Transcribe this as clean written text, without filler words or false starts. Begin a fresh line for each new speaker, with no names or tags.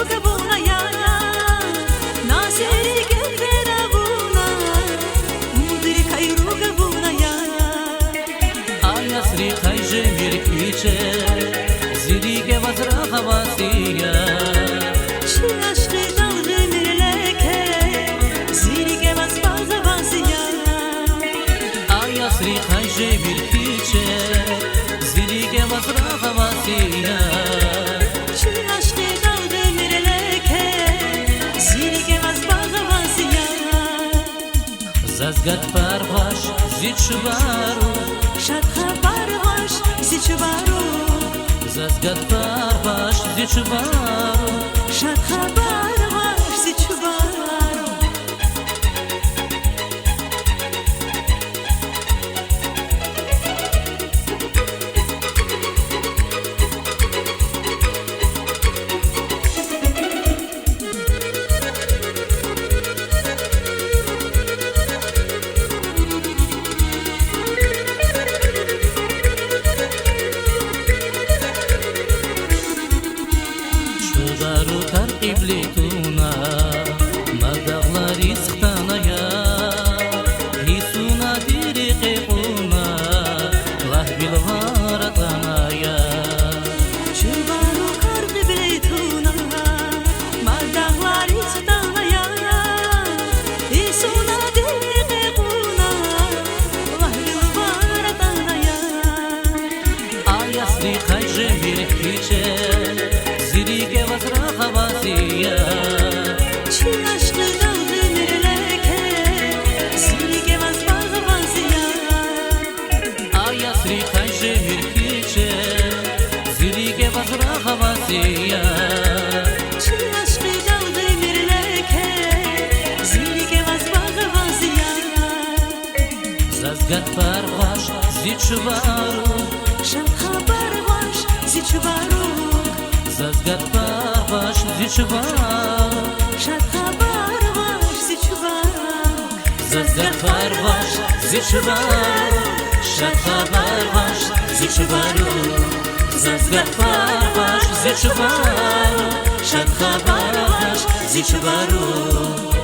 gabuna ya nasiri gefera buna umudri kayru gabuna ya
ayasri khayje mirkiche ziri ge vazra khavasiya
chi aşkı dalgı mirleke ziri ge vazbaza vasiya
ayasri khayje mirkiche ziri ge vazra khavasiya Zazgat parvash zichvaru
Shad parvash zichvaru
Zazgat parvash zichvaru
Shad parvash zichvaru
Iblituna madaghlari sxtanaya hisuna diriquna lahbil gharataya
Chubaru kar iblituna madaghlari sxtanaya hisuna diriquna lahbil gharataya
ayasri khayje mirkiche ziri ge vazra khavasiya
Chi aşkı dalgı mirleke ziri ge vazbaza vasiya
ayasri khayje mirkiche ziri ge vazra khavasiya
Chi aşkı dalgı mirleke ziri ge vazbaza vasiya
Zazgat parvash zichvaru
Shad parvash zichvaru
Zazgat parvash zichvaru
Shad parvash zichvaru
Zazgat parvash zichvaru Shad parvash zichvaru Zazgat parvash zichvaru Shad parvash zichvaru